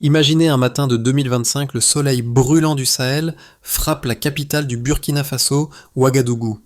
Imaginez un matin de 2025, le soleil brûlant du Sahel frappe la capitale du Burkina Faso, Ouagadougou.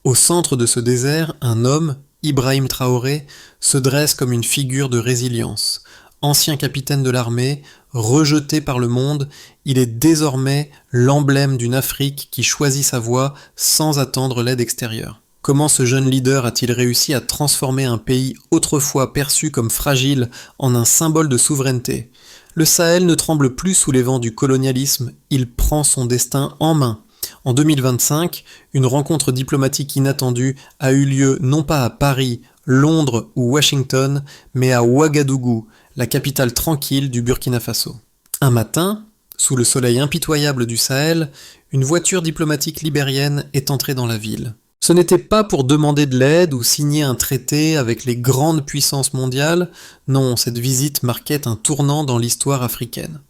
Au centre de ce désert, un homme, Ibrahim Traoré, se dresse comme une figure de résilience. Ancien capitaine de l'armée, rejeté par le monde, il est désormais l'emblème d'une Afrique qui choisit sa voie sans attendre l'aide extérieure. Comment ce jeune leader a-t-il réussi à transformer un pays autrefois perçu comme fragile en un symbole de souveraineté ? Le Sahel ne tremble plus sous les vents du colonialisme, il prend son destin en main. En 2025, une rencontre diplomatique inattendue a eu lieu non pas à Paris, Londres ou Washington, mais à Ouagadougou, la capitale tranquille du Burkina Faso. Un matin, sous le soleil impitoyable du Sahel, une voiture diplomatique libérienne est entrée dans la ville. Ce n'était pas pour demander de l'aide ou signer un traité avec les grandes puissances mondiales, non, cette visite marquait un tournant dans l'histoire africaine.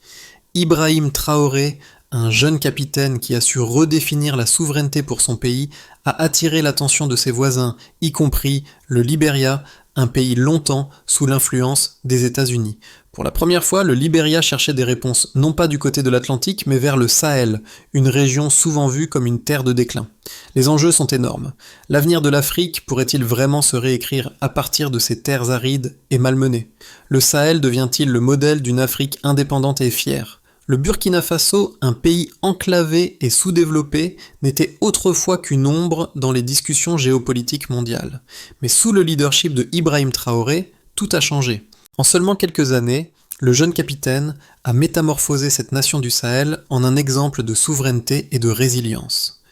Ibrahim Traoré, un jeune capitaine qui a su redéfinir la souveraineté pour son pays, a attiré l'attention de ses voisins, y compris le Libéria, un pays longtemps sous l'influence des États-Unis. Pour la première fois, le Libéria cherchait des réponses non pas du côté de l'Atlantique, mais vers le Sahel, une région souvent vue comme une terre de déclin. Les enjeux sont énormes. L'avenir de l'Afrique pourrait-il vraiment se réécrire à partir de ces terres arides et malmenées ? Le Sahel devient-il le modèle d'une Afrique indépendante et fière ? Le Burkina Faso, un pays enclavé et sous-développé, n'était autrefois qu'une ombre dans les discussions géopolitiques mondiales. Mais sous le leadership de Ibrahim Traoré, tout a changé. En seulement quelques années, le jeune capitaine a métamorphosé cette nation du Sahel en un exemple de souveraineté et de résilience.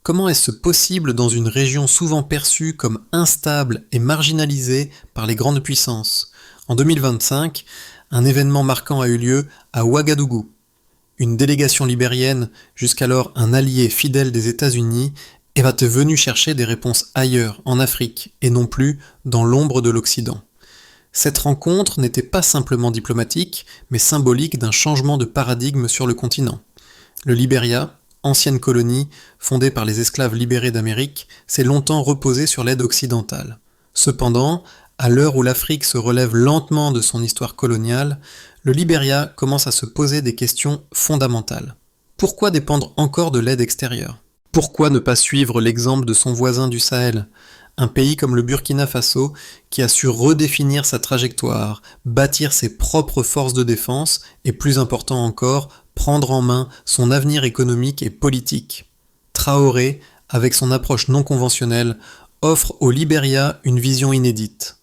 Comment est-ce possible dans une région souvent perçue comme instable et marginalisée par les grandes puissances ? En 2025, un événement marquant a eu lieu à Ouagadougou. Une délégation libérienne, jusqu'alors un allié fidèle des États-Unis, est venue chercher des réponses ailleurs, en Afrique, et non plus dans l'ombre de l'Occident. Cette rencontre n'était pas simplement diplomatique, mais symbolique d'un changement de paradigme sur le continent. Le Libéria, ancienne colonie, fondée par les esclaves libérés d'Amérique, s'est longtemps reposé sur l'aide occidentale. Cependant, à l'heure où l'Afrique se relève lentement de son histoire coloniale, le Libéria commence à se poser des questions fondamentales. Pourquoi dépendre encore de l'aide extérieure ? Pourquoi ne pas suivre l'exemple de son voisin du Sahel ? Un pays comme le Burkina Faso qui a su redéfinir sa trajectoire, bâtir ses propres forces de défense et, plus important encore, prendre en main son avenir économique et politique. Traoré, avec son approche non conventionnelle, offre au Libéria une vision inédite.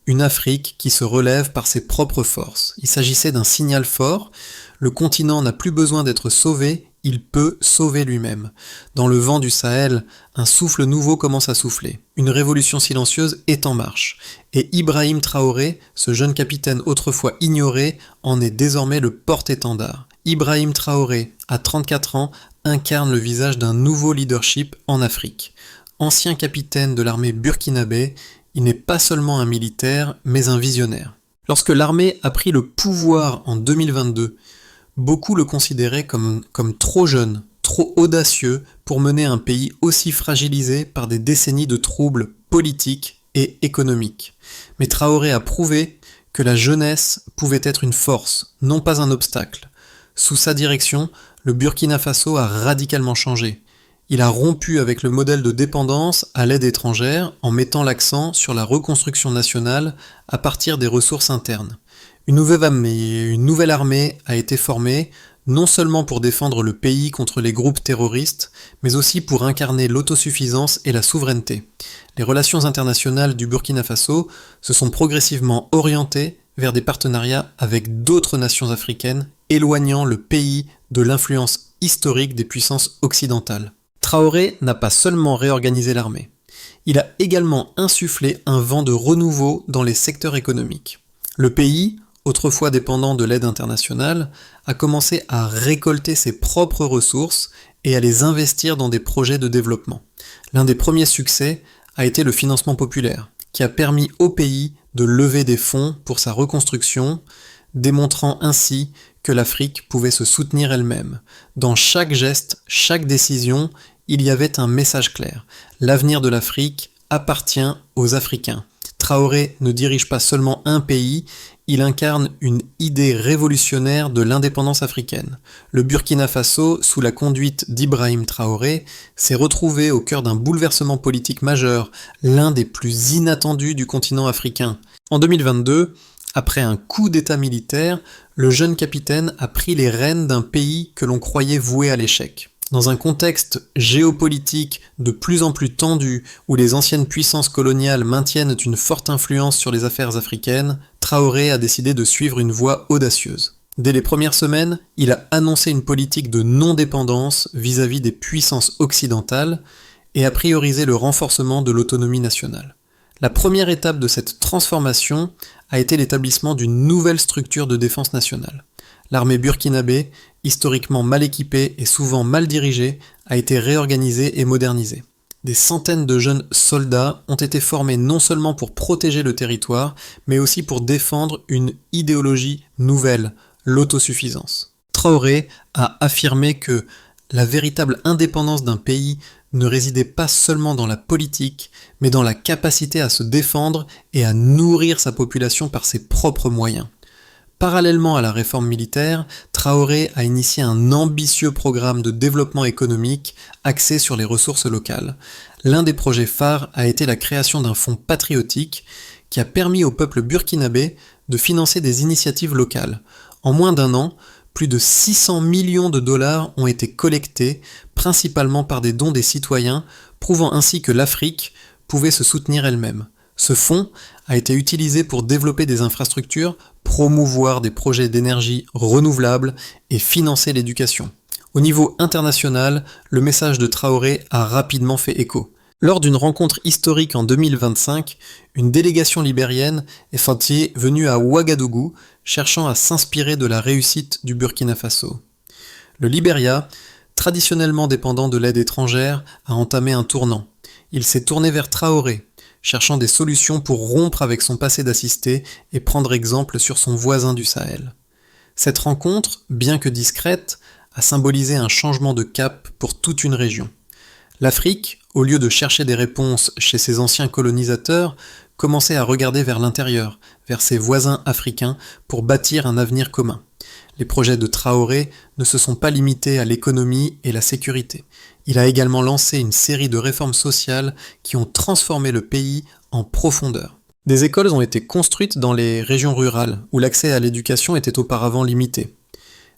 Une Afrique qui se relève par ses propres forces. Il s'agissait d'un signal fort, le continent n'a plus besoin d'être sauvé, il peut sauver lui-même. Dans le vent du Sahel, un souffle nouveau commence à souffler. Une révolution silencieuse est en marche. Et Ibrahim Traoré, ce jeune capitaine autrefois ignoré, en est désormais le porte-étendard. Ibrahim Traoré, à 34 ans, incarne le visage d'un nouveau leadership en Afrique. Ancien capitaine de l'armée burkinabé, il n'est pas seulement un militaire, mais un visionnaire. Lorsque l'armée a pris le pouvoir en 2022, beaucoup le considéraient comme trop jeune, trop audacieux pour mener un pays aussi fragilisé par des décennies de troubles politiques et économiques. Mais Traoré a prouvé que la jeunesse pouvait être une force, non pas un obstacle. Sous sa direction, le Burkina Faso a radicalement changé. Il a rompu avec le modèle de dépendance à l'aide étrangère en mettant l'accent sur la reconstruction nationale à partir des ressources internes. Une nouvelle armée a été formée, non seulement pour défendre le pays contre les groupes terroristes, mais aussi pour incarner l'autosuffisance et la souveraineté. Les relations internationales du Burkina Faso se sont progressivement orientées vers des partenariats avec d'autres nations africaines, éloignant le pays de l'influence historique des puissances occidentales. Traoré n'a pas seulement réorganisé l'armée, il a également insufflé un vent de renouveau dans les secteurs économiques. Le pays, autrefois dépendant de l'aide internationale, a commencé à récolter ses propres ressources et à les investir dans des projets de développement. L'un des premiers succès a été le financement populaire, qui a permis au pays de lever des fonds pour sa reconstruction, démontrant ainsi que l'Afrique pouvait se soutenir elle-même. Dans chaque geste, chaque décision, il y avait un message clair. L'avenir de l'Afrique appartient aux Africains. Traoré ne dirige pas seulement un pays, il incarne une idée révolutionnaire de l'indépendance africaine. Le Burkina Faso, sous la conduite d'Ibrahim Traoré, s'est retrouvé au cœur d'un bouleversement politique majeur, l'un des plus inattendus du continent africain. En 2022, après un coup d'État militaire, le jeune capitaine a pris les rênes d'un pays que l'on croyait voué à l'échec. Dans un contexte géopolitique de plus en plus tendu, où les anciennes puissances coloniales maintiennent une forte influence sur les affaires africaines, Traoré a décidé de suivre une voie audacieuse. Dès les premières semaines, il a annoncé une politique de non-dépendance vis-à-vis des puissances occidentales et a priorisé le renforcement de l'autonomie nationale. La première étape de cette transformation a été l'établissement d'une nouvelle structure de défense nationale. L'armée burkinabé, historiquement mal équipée et souvent mal dirigée, a été réorganisée et modernisée. Des centaines de jeunes soldats ont été formés non seulement pour protéger le territoire, mais aussi pour défendre une idéologie nouvelle, l'autosuffisance. Traoré a affirmé que la véritable indépendance d'un pays ne résidait pas seulement dans la politique, mais dans la capacité à se défendre et à nourrir sa population par ses propres moyens. Parallèlement à la réforme militaire, Traoré a initié un ambitieux programme de développement économique axé sur les ressources locales. L'un des projets phares a été la création d'un fonds patriotique qui a permis au peuple burkinabé de financer des initiatives locales. En moins d'un an, plus de 600 millions de dollars ont été collectés, principalement par des dons des citoyens, prouvant ainsi que l'Afrique pouvait se soutenir elle-même. Ce fonds a été utilisé pour développer des infrastructures, promouvoir des projets d'énergie renouvelables et financer l'éducation. Au niveau international, le message de Traoré a rapidement fait écho. Lors d'une rencontre historique en 2025, une délégation libérienne est venue à Ouagadougou, cherchant à s'inspirer de la réussite du Burkina Faso. Le Libéria, traditionnellement dépendant de l'aide étrangère, a entamé un tournant. Il s'est tourné vers Traoré, cherchant des solutions pour rompre avec son passé d'assisté et prendre exemple sur son voisin du Sahel. Cette rencontre, bien que discrète, a symbolisé un changement de cap pour toute une région. L'Afrique, au lieu de chercher des réponses chez ses anciens colonisateurs, commençait à regarder vers l'intérieur, vers ses voisins africains, pour bâtir un avenir commun. Les projets de Traoré ne se sont pas limités à l'économie et la sécurité. Il a également lancé une série de réformes sociales qui ont transformé le pays en profondeur. Des écoles ont été construites dans les régions rurales, où l'accès à l'éducation était auparavant limité.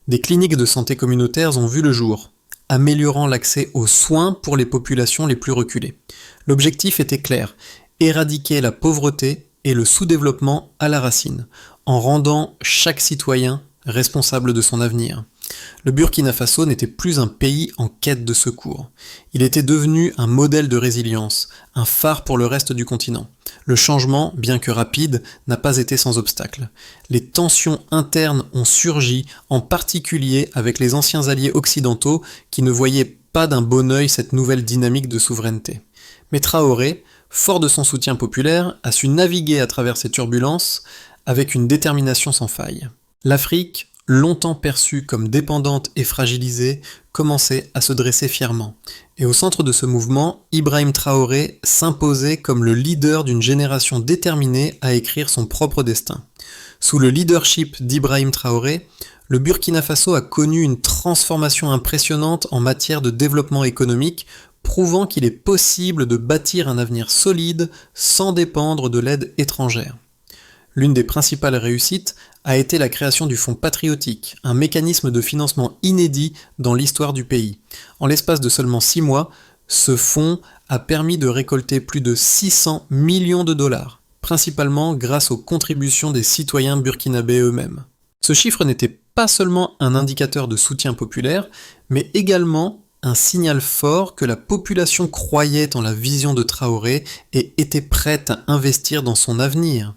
Des cliniques de santé communautaires ont vu le jour, améliorant l'accès aux soins pour les populations les plus reculées. L'objectif était clair, éradiquer la pauvreté et le sous-développement à la racine, en rendant chaque citoyen responsable de son avenir. Le Burkina Faso n'était plus un pays en quête de secours. Il était devenu un modèle de résilience, un phare pour le reste du continent. Le changement, bien que rapide, n'a pas été sans obstacle. Les tensions internes ont surgi, en particulier avec les anciens alliés occidentaux qui ne voyaient pas d'un bon œil cette nouvelle dynamique de souveraineté. Mais Traoré, fort de son soutien populaire, a su naviguer à travers ces turbulences avec une détermination sans faille. L'Afrique, longtemps perçue comme dépendante et fragilisée, commençait à se dresser fièrement. Et au centre de ce mouvement, Ibrahim Traoré s'imposait comme le leader d'une génération déterminée à écrire son propre destin. Sous le leadership d'Ibrahim Traoré, le Burkina Faso a connu une transformation impressionnante en matière de développement économique, prouvant qu'il est possible de bâtir un avenir solide sans dépendre de l'aide étrangère. L'une des principales réussites a été la création du Fonds patriotique, un mécanisme de financement inédit dans l'histoire du pays. En l'espace de seulement 6 mois, ce fonds a permis de récolter plus de 600 millions de dollars, principalement grâce aux contributions des citoyens burkinabés eux-mêmes. Ce chiffre n'était pas seulement un indicateur de soutien populaire, mais également un signal fort que la population croyait en la vision de Traoré et était prête à investir dans son avenir.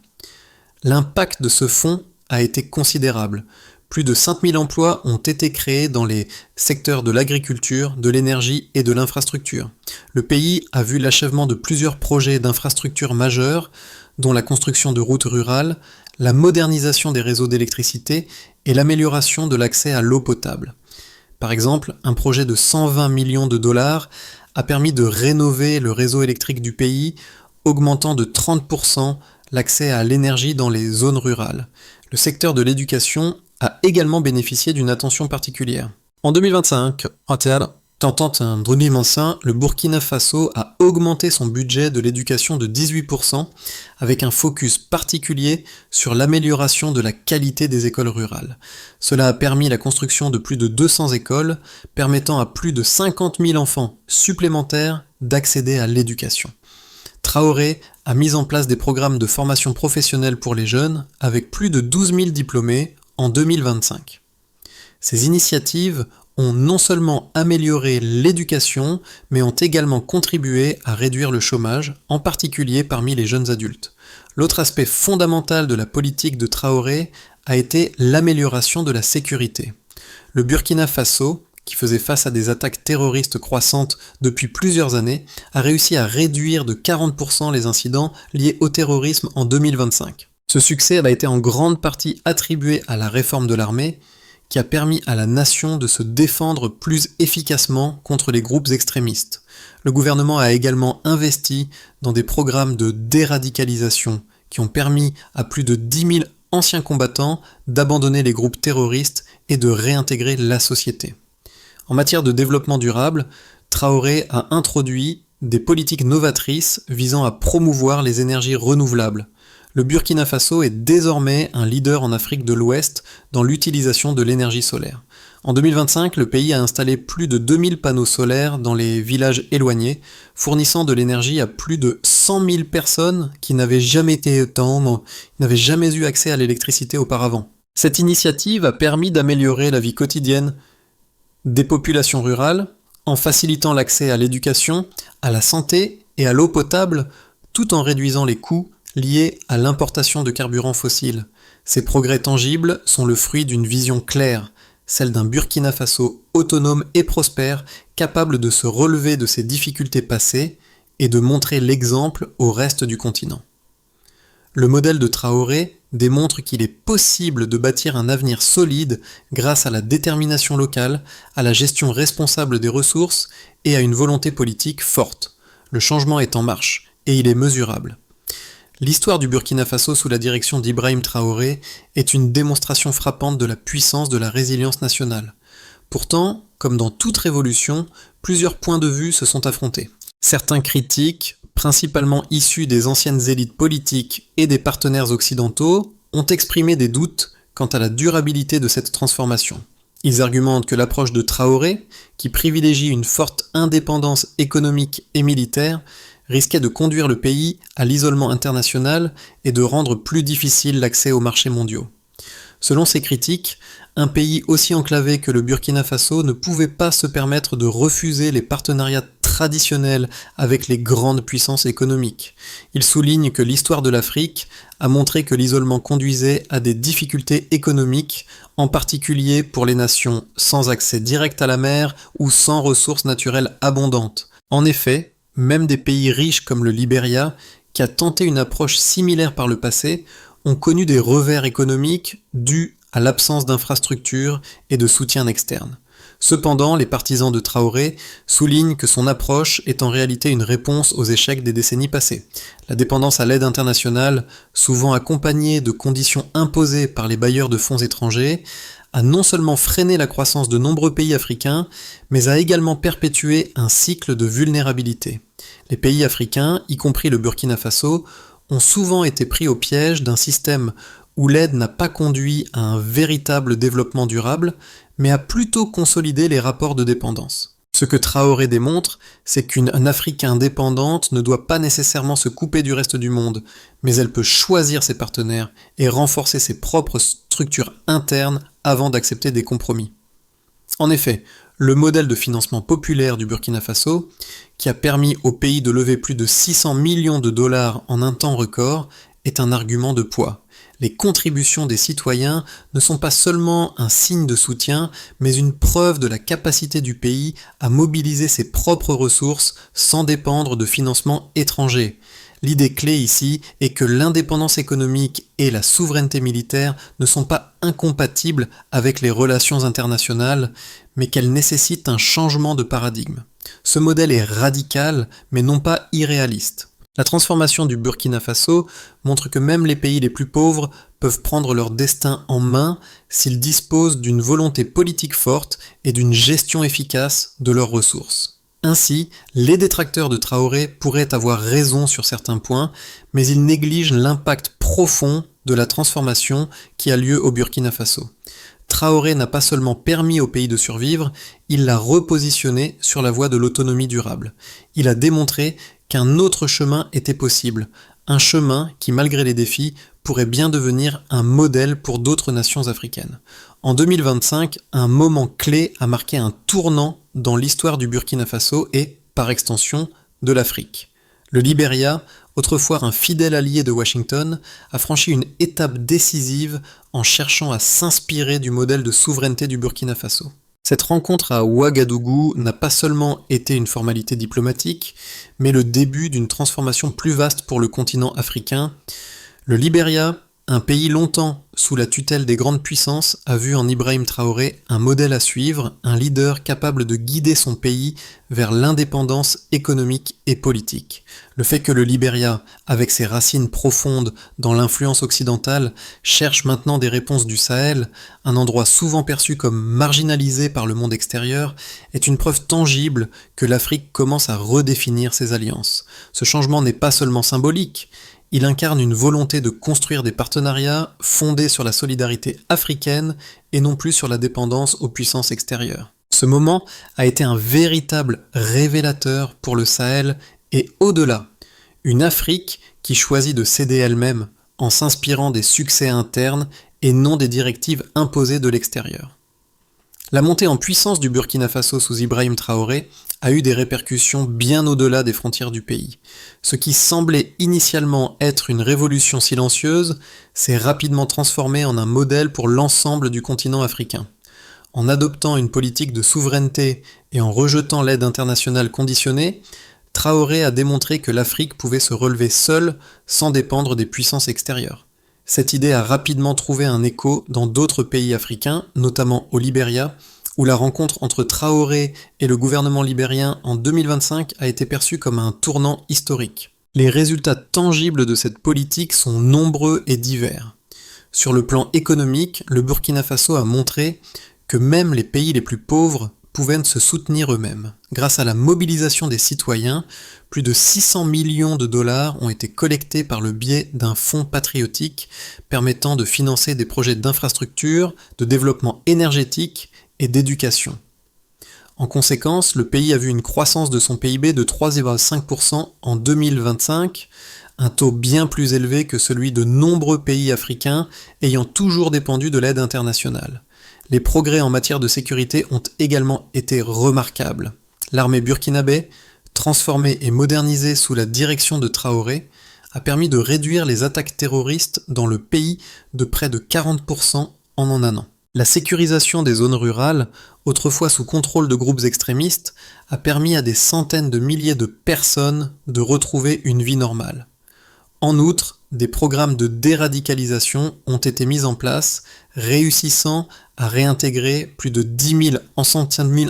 L'impact de ce fonds a été considérable. Plus de 5000 emplois ont été créés dans les secteurs de l'agriculture, de l'énergie et de l'infrastructure. Le pays a vu l'achèvement de plusieurs projets d'infrastructures majeurs, dont la construction de routes rurales, la modernisation des réseaux d'électricité et l'amélioration de l'accès à l'eau potable. Par exemple, un projet de 120 millions de dollars a permis de rénover le réseau électrique du pays, augmentant de 30% l'accès à l'énergie dans les zones rurales. Le secteur de l'éducation a également bénéficié d'une attention particulière. En 2025, en 2025, le Burkina Faso a augmenté son budget de l'éducation de 18%, avec un focus particulier sur l'amélioration de la qualité des écoles rurales. Cela a permis la construction de plus de 200 écoles, permettant à plus de 50 000 enfants supplémentaires d'accéder à l'éducation. Traoré a mis en place des programmes de formation professionnelle pour les jeunes, avec plus de 12 000 diplômés en 2025. Ces initiatives ont non seulement amélioré l'éducation, mais ont également contribué à réduire le chômage, en particulier parmi les jeunes adultes. L'autre aspect fondamental de la politique de Traoré a été l'amélioration de la sécurité. Le Burkina Faso, qui faisait face à des attaques terroristes croissantes depuis plusieurs années, a réussi à réduire de 40% les incidents liés au terrorisme en 2025. Ce succès a été en grande partie attribué à la réforme de l'armée, qui a permis à la nation de se défendre plus efficacement contre les groupes extrémistes. Le gouvernement a également investi dans des programmes de déradicalisation qui ont permis à plus de 10 000 anciens combattants d'abandonner les groupes terroristes et de réintégrer la société. En matière de développement durable, Traoré a introduit des politiques novatrices visant à promouvoir les énergies renouvelables. Le Burkina Faso est désormais un leader en Afrique de l'Ouest dans l'utilisation de l'énergie solaire. En 2025, le pays a installé plus de 2000 panneaux solaires dans les villages éloignés, fournissant de l'énergie à plus de 100 000 personnes qui n'avaient jamais eu accès à l'électricité auparavant. Cette initiative a permis d'améliorer la vie quotidienne des populations rurales en facilitant l'accès à l'éducation, à la santé et à l'eau potable, tout en réduisant les coûts liés à l'importation de carburants fossiles. Ces progrès tangibles sont le fruit d'une vision claire, celle d'un Burkina Faso autonome et prospère, capable de se relever de ses difficultés passées et de montrer l'exemple au reste du continent. Le modèle de Traoré démontre qu'il est possible de bâtir un avenir solide grâce à la détermination locale, à la gestion responsable des ressources et à une volonté politique forte. Le changement est en marche, et il est mesurable. L'histoire du Burkina Faso sous la direction d'Ibrahim Traoré est une démonstration frappante de la puissance de la résilience nationale. Pourtant, comme dans toute révolution, plusieurs points de vue se sont affrontés. Certains critiques, principalement issus des anciennes élites politiques et des partenaires occidentaux, ont exprimé des doutes quant à la durabilité de cette transformation. Ils argumentent que l'approche de Traoré, qui privilégie une forte indépendance économique et militaire, risquait de conduire le pays à l'isolement international et de rendre plus difficile l'accès aux marchés mondiaux. Selon ces critiques, un pays aussi enclavé que le Burkina Faso ne pouvait pas se permettre de refuser les partenariats traditionnels avec les grandes puissances économiques. Il souligne que l'histoire de l'Afrique a montré que l'isolement conduisait à des difficultés économiques, en particulier pour les nations sans accès direct à la mer ou sans ressources naturelles abondantes. En effet, même des pays riches comme le Libéria, qui a tenté une approche similaire par le passé, ont connu des revers économiques dus à l'absence d'infrastructures et de soutien externe. Cependant, les partisans de Traoré soulignent que son approche est en réalité une réponse aux échecs des décennies passées. La dépendance à l'aide internationale, souvent accompagnée de conditions imposées par les bailleurs de fonds étrangers, a non seulement freiné la croissance de nombreux pays africains, mais a également perpétué un cycle de vulnérabilité. Les pays africains, y compris le Burkina Faso, ont souvent été pris au piège d'un système où l'aide n'a pas conduit à un véritable développement durable, mais a plutôt consolidé les rapports de dépendance. Ce que Traoré démontre, c'est qu'une Afrique indépendante ne doit pas nécessairement se couper du reste du monde, mais elle peut choisir ses partenaires et renforcer ses propres structures internes avant d'accepter des compromis. En effet, le modèle de financement populaire du Burkina Faso, qui a permis au pays de lever plus de 600 millions de dollars en un temps record, est un argument de poids. Les contributions des citoyens ne sont pas seulement un signe de soutien, mais une preuve de la capacité du pays à mobiliser ses propres ressources sans dépendre de financements étrangers. L'idée clé ici est que l'indépendance économique et la souveraineté militaire ne sont pas incompatibles avec les relations internationales, mais qu'elles nécessitent un changement de paradigme. Ce modèle est radical, mais non pas irréaliste. La transformation du Burkina Faso montre que même les pays les plus pauvres peuvent prendre leur destin en main s'ils disposent d'une volonté politique forte et d'une gestion efficace de leurs ressources. Ainsi, les détracteurs de Traoré pourraient avoir raison sur certains points, mais ils négligent l'impact profond de la transformation qui a lieu au Burkina Faso. Traoré n'a pas seulement permis au pays de survivre, il l'a repositionné sur la voie de l'autonomie durable. Il a démontré qu'un autre chemin était possible, un chemin qui, malgré les défis, pourrait bien devenir un modèle pour d'autres nations africaines. En 2025, un moment clé a marqué un tournant dans l'histoire du Burkina Faso et, par extension, de l'Afrique. Le Libéria, autrefois un fidèle allié de Washington, a franchi une étape décisive en cherchant à s'inspirer du modèle de souveraineté du Burkina Faso. Cette rencontre à Ouagadougou n'a pas seulement été une formalité diplomatique, mais le début d'une transformation plus vaste pour le continent africain. Le Libéria, un pays longtemps sous la tutelle des grandes puissances, a vu en Ibrahim Traoré un modèle à suivre, un leader capable de guider son pays vers l'indépendance économique et politique. Le fait que le Libéria, avec ses racines profondes dans l'influence occidentale, cherche maintenant des réponses du Sahel, un endroit souvent perçu comme marginalisé par le monde extérieur, est une preuve tangible que l'Afrique commence à redéfinir ses alliances. Ce changement n'est pas seulement symbolique, il incarne une volonté de construire des partenariats fondés sur la solidarité africaine et non plus sur la dépendance aux puissances extérieures. Ce moment a été un véritable révélateur pour le Sahel et au-delà. Une Afrique qui choisit de s'aider elle-même en s'inspirant des succès internes et non des directives imposées de l'extérieur. La montée en puissance du Burkina Faso sous Ibrahim Traoré a eu des répercussions bien au-delà des frontières du pays. Ce qui semblait initialement être une révolution silencieuse s'est rapidement transformé en un modèle pour l'ensemble du continent africain. En adoptant une politique de souveraineté et en rejetant l'aide internationale conditionnée, Traoré a démontré que l'Afrique pouvait se relever seule sans dépendre des puissances extérieures. Cette idée a rapidement trouvé un écho dans d'autres pays africains, notamment au Libéria, où la rencontre entre Traoré et le gouvernement libérien en 2025 a été perçue comme un tournant historique. Les résultats tangibles de cette politique sont nombreux et divers. Sur le plan économique, le Burkina Faso a montré que même les pays les plus pauvres pouvaient se soutenir eux-mêmes. Grâce à la mobilisation des citoyens, plus de 600 millions de dollars ont été collectés par le biais d'un fonds patriotique permettant de financer des projets d'infrastructure, de développement énergétique et d'éducation. En conséquence, le pays a vu une croissance de son PIB de 3,5% en 2025, un taux bien plus élevé que celui de nombreux pays africains ayant toujours dépendu de l'aide internationale. Les progrès en matière de sécurité ont également été remarquables. L'armée burkinabé, transformée et modernisée sous la direction de Traoré, a permis de réduire les attaques terroristes dans le pays de près de 40% en un an. La sécurisation des zones rurales, autrefois sous contrôle de groupes extrémistes, a permis à des centaines de milliers de personnes de retrouver une vie normale. En outre, des programmes de déradicalisation ont été mis en place, réussissant à réintégrer plus de 10 000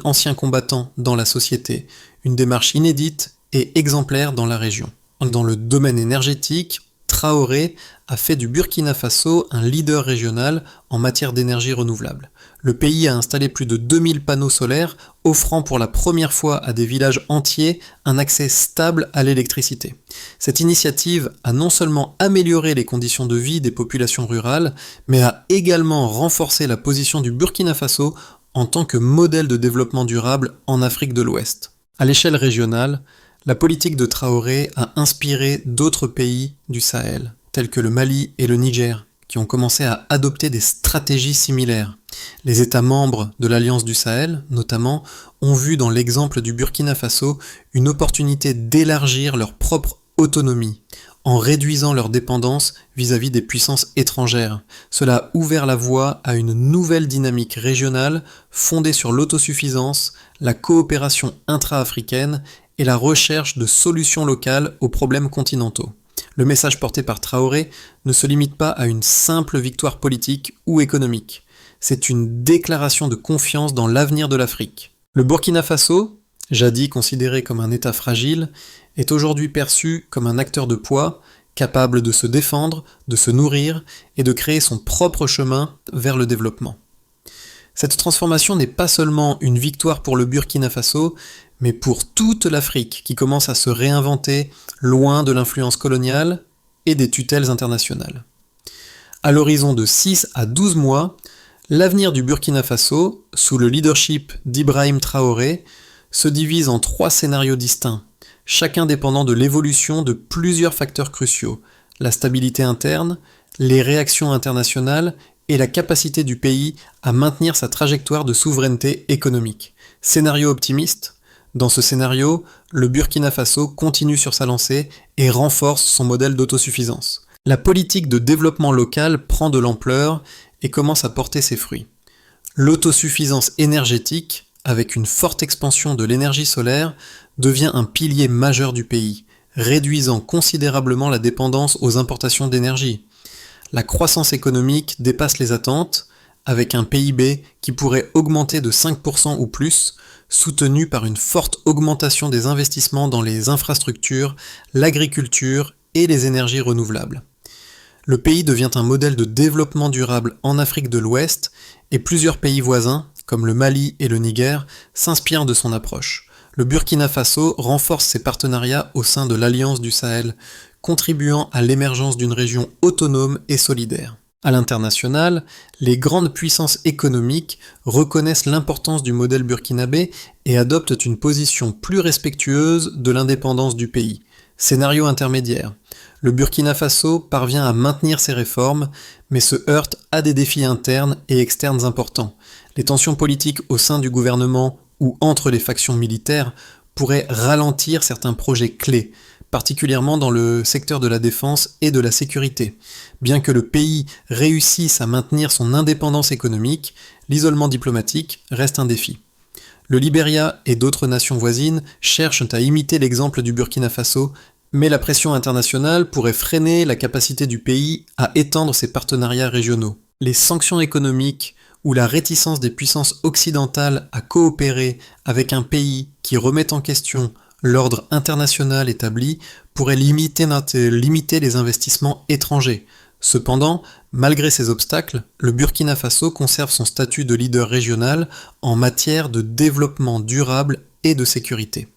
anciens combattants dans la société, une démarche inédite et exemplaire dans la région. Dans le domaine énergétique, Traoré a fait du Burkina Faso un leader régional en matière d'énergie renouvelable. Le pays a installé plus de 2000 panneaux solaires, offrant pour la première fois à des villages entiers un accès stable à l'électricité. Cette initiative a non seulement amélioré les conditions de vie des populations rurales, mais a également renforcé la position du Burkina Faso en tant que modèle de développement durable en Afrique de l'Ouest. À l'échelle régionale, la politique de Traoré a inspiré d'autres pays du Sahel, tels que le Mali et le Niger, qui ont commencé à adopter des stratégies similaires. Les États membres de l'Alliance du Sahel, notamment, ont vu dans l'exemple du Burkina Faso une opportunité d'élargir leur propre autonomie, en réduisant leur dépendance vis-à-vis des puissances étrangères. Cela a ouvert la voie à une nouvelle dynamique régionale fondée sur l'autosuffisance, la coopération intra-africaine et la recherche de solutions locales aux problèmes continentaux. Le message porté par Traoré ne se limite pas à une simple victoire politique ou économique. C'est une déclaration de confiance dans l'avenir de l'Afrique. Le Burkina Faso, jadis considéré comme un État fragile, est aujourd'hui perçu comme un acteur de poids, capable de se défendre, de se nourrir et de créer son propre chemin vers le développement. Cette transformation n'est pas seulement une victoire pour le Burkina Faso, mais pour toute l'Afrique qui commence à se réinventer loin de l'influence coloniale et des tutelles internationales. À l'horizon de 6 à 12 mois, l'avenir du Burkina Faso, sous le leadership d'Ibrahim Traoré, se divise en 3 scénarios distincts, chacun dépendant de l'évolution de plusieurs facteurs cruciaux: la stabilité interne, les réactions internationales et la capacité du pays à maintenir sa trajectoire de souveraineté économique. Scénario optimiste: dans ce scénario, le Burkina Faso continue sur sa lancée et renforce son modèle d'autosuffisance. La politique de développement local prend de l'ampleur et commence à porter ses fruits. L'autosuffisance énergétique, avec une forte expansion de l'énergie solaire, devient un pilier majeur du pays, réduisant considérablement la dépendance aux importations d'énergie. La croissance économique dépasse les attentes, avec un PIB qui pourrait augmenter de 5% ou plus, soutenu par une forte augmentation des investissements dans les infrastructures, l'agriculture et les énergies renouvelables. Le pays devient un modèle de développement durable en Afrique de l'Ouest et plusieurs pays voisins, comme le Mali et le Niger, s'inspirent de son approche. Le Burkina Faso renforce ses partenariats au sein de l'Alliance du Sahel, contribuant à l'émergence d'une région autonome et solidaire. À l'international, les grandes puissances économiques reconnaissent l'importance du modèle burkinabé et adoptent une position plus respectueuse de l'indépendance du pays. Scénario intermédiaire: le Burkina Faso parvient à maintenir ses réformes, mais se heurte à des défis internes et externes importants. Les tensions politiques au sein du gouvernement ou entre les factions militaires pourraient ralentir certains projets clés, particulièrement dans le secteur de la défense et de la sécurité. Bien que le pays réussisse à maintenir son indépendance économique, l'isolement diplomatique reste un défi. Le Libéria et d'autres nations voisines cherchent à imiter l'exemple du Burkina Faso, mais la pression internationale pourrait freiner la capacité du pays à étendre ses partenariats régionaux. Les sanctions économiques ou la réticence des puissances occidentales à coopérer avec un pays qui remet en question l'ordre international établi pourrait limiter les investissements étrangers. Cependant, malgré ces obstacles, le Burkina Faso conserve son statut de leader régional en matière de développement durable et de sécurité.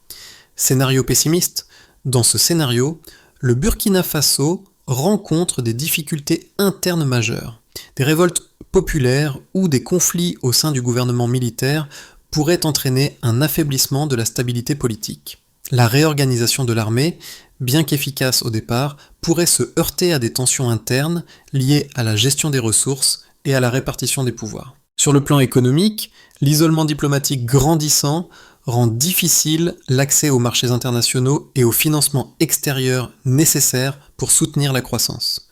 Scénario pessimiste: dans ce scénario, le Burkina Faso rencontre des difficultés internes majeures. Des révoltes populaires ou des conflits au sein du gouvernement militaire pourraient entraîner un affaiblissement de la stabilité politique. La réorganisation de l'armée, bien qu'efficace au départ, pourrait se heurter à des tensions internes liées à la gestion des ressources et à la répartition des pouvoirs. Sur le plan économique, l'isolement diplomatique grandissant rend difficile l'accès aux marchés internationaux et aux financements extérieurs nécessaires pour soutenir la croissance.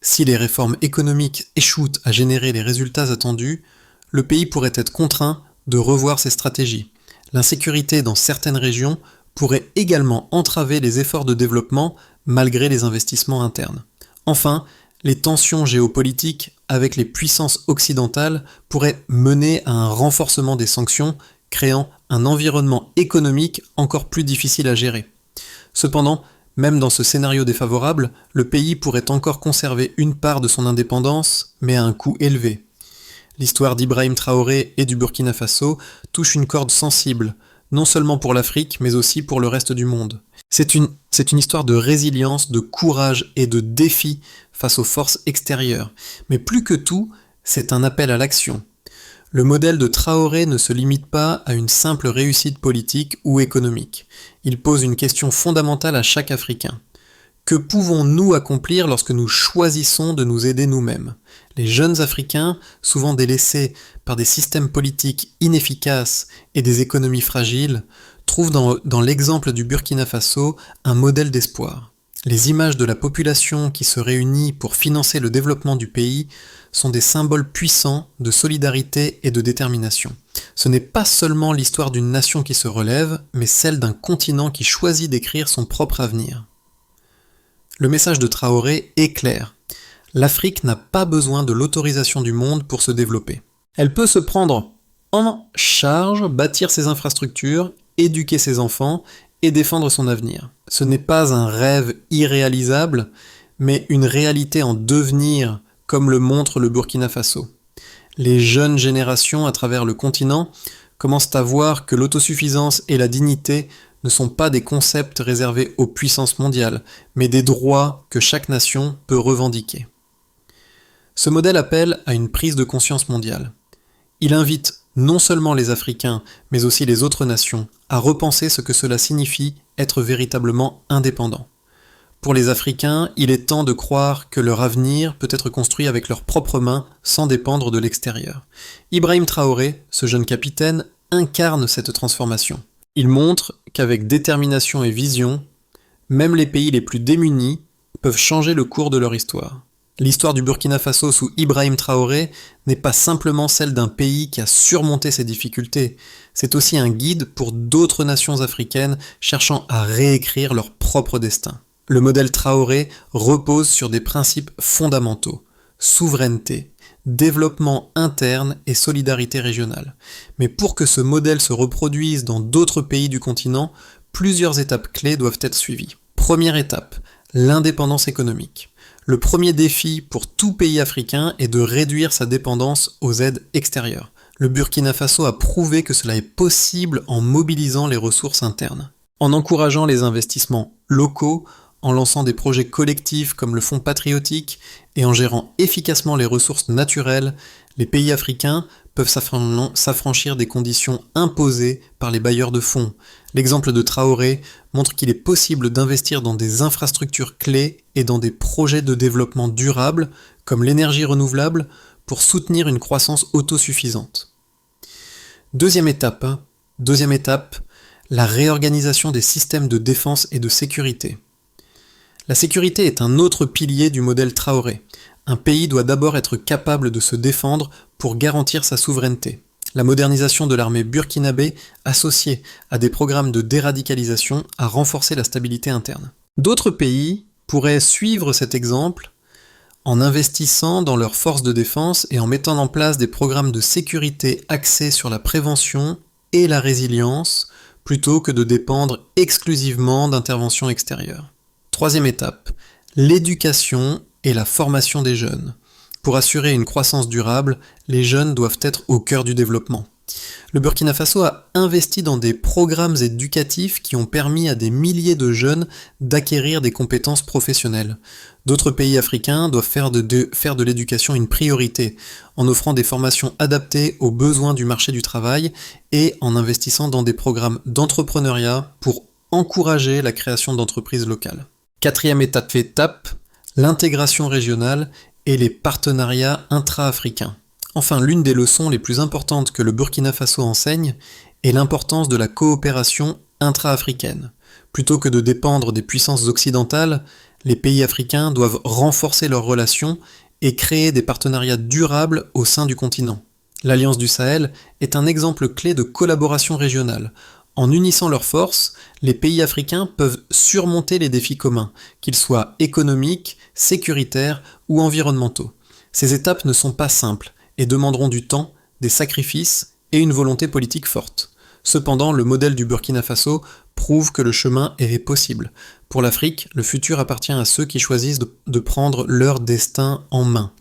Si les réformes économiques échouent à générer les résultats attendus, le pays pourrait être contraint de revoir ses stratégies. L'insécurité dans certaines régions pourrait également entraver les efforts de développement malgré les investissements internes. Enfin, les tensions géopolitiques avec les puissances occidentales pourraient mener à un renforcement des sanctions, créant un environnement économique encore plus difficile à gérer. Cependant, même dans ce scénario défavorable, le pays pourrait encore conserver une part de son indépendance, mais à un coût élevé. L'histoire d'Ibrahim Traoré et du Burkina Faso touche une corde sensible, non seulement pour l'Afrique, mais aussi pour le reste du monde. C'est une histoire de résilience, de courage et de défi face aux forces extérieures. Mais plus que tout, c'est un appel à l'action. Le modèle de Traoré ne se limite pas à une simple réussite politique ou économique. Il pose une question fondamentale à chaque Africain. Que pouvons-nous accomplir lorsque nous choisissons de nous aider nous-mêmes ? Les jeunes Africains, souvent délaissés par des systèmes politiques inefficaces et des économies fragiles, trouvent dans l'exemple du Burkina Faso un modèle d'espoir. Les images de la population qui se réunit pour financer le développement du pays sont des symboles puissants de solidarité et de détermination. Ce n'est pas seulement l'histoire d'une nation qui se relève, mais celle d'un continent qui choisit d'écrire son propre avenir. Le message de Traoré est clair. L'Afrique n'a pas besoin de l'autorisation du monde pour se développer. Elle peut se prendre en charge, bâtir ses infrastructures éduquer ses enfants et défendre son avenir. Ce n'est pas un rêve irréalisable, mais une réalité en devenir, comme le montre le Burkina Faso. Les jeunes générations à travers le continent commencent à voir que l'autosuffisance et la dignité ne sont pas des concepts réservés aux puissances mondiales, mais des droits que chaque nation peut revendiquer. Ce modèle appelle à une prise de conscience mondiale. Il invite non seulement les Africains, mais aussi les autres nations, à repenser ce que cela signifie être véritablement indépendant. Pour les Africains, il est temps de croire que leur avenir peut être construit avec leurs propres mains sans dépendre de l'extérieur. Ibrahim Traoré, ce jeune capitaine, incarne cette transformation. Il montre qu'avec détermination et vision, même les pays les plus démunis peuvent changer le cours de leur histoire. L'histoire du Burkina Faso sous Ibrahim Traoré n'est pas simplement celle d'un pays qui a surmonté ses difficultés, c'est aussi un guide pour d'autres nations africaines cherchant à réécrire leur propre destin. Le modèle Traoré repose sur des principes fondamentaux: souveraineté, développement interne et solidarité régionale. Mais pour que ce modèle se reproduise dans d'autres pays du continent, plusieurs étapes clés doivent être suivies. Première étape, l'indépendance économique. Le premier défi pour tout pays africain est de réduire sa dépendance aux aides extérieures. Le Burkina Faso a prouvé que cela est possible en mobilisant les ressources internes. En encourageant les investissements locaux, en lançant des projets collectifs comme le Fonds patriotique et en gérant efficacement les ressources naturelles, les pays africains peuvent s'affranchir des conditions imposées par les bailleurs de fonds. L'exemple de Traoré montre qu'il est possible d'investir dans des infrastructures clés et dans des projets de développement durable, comme l'énergie renouvelable, pour soutenir une croissance autosuffisante. Deuxième étape, la réorganisation des systèmes de défense et de sécurité. La sécurité est un autre pilier du modèle Traoré. Un pays doit d'abord être capable de se défendre pour garantir sa souveraineté. La modernisation de l'armée burkinabé, associée à des programmes de déradicalisation, a renforcé la stabilité interne. D'autres pays pourraient suivre cet exemple en investissant dans leurs forces de défense et en mettant en place des programmes de sécurité axés sur la prévention et la résilience, plutôt que de dépendre exclusivement d'interventions extérieures. Troisième étape, l'éducation et la formation des jeunes. Pour assurer une croissance durable, les jeunes doivent être au cœur du développement. Le Burkina Faso a investi dans des programmes éducatifs qui ont permis à des milliers de jeunes d'acquérir des compétences professionnelles. D'autres pays africains doivent faire de l'éducation une priorité, en offrant des formations adaptées aux besoins du marché du travail et en investissant dans des programmes d'entrepreneuriat pour encourager la création d'entreprises locales. Quatrième étape, l'intégration régionale et les partenariats intra-africains. Enfin, l'une des leçons les plus importantes que le Burkina Faso enseigne est l'importance de la coopération intra-africaine. Plutôt que de dépendre des puissances occidentales, les pays africains doivent renforcer leurs relations et créer des partenariats durables au sein du continent. L'Alliance du Sahel est un exemple clé de collaboration régionale. En unissant leurs forces, les pays africains peuvent surmonter les défis communs, qu'ils soient économiques, sécuritaires ou environnementaux. Ces étapes ne sont pas simples et demanderont du temps, des sacrifices et une volonté politique forte. Cependant, le modèle du Burkina Faso prouve que le chemin est possible. Pour l'Afrique, le futur appartient à ceux qui choisissent de prendre leur destin en main.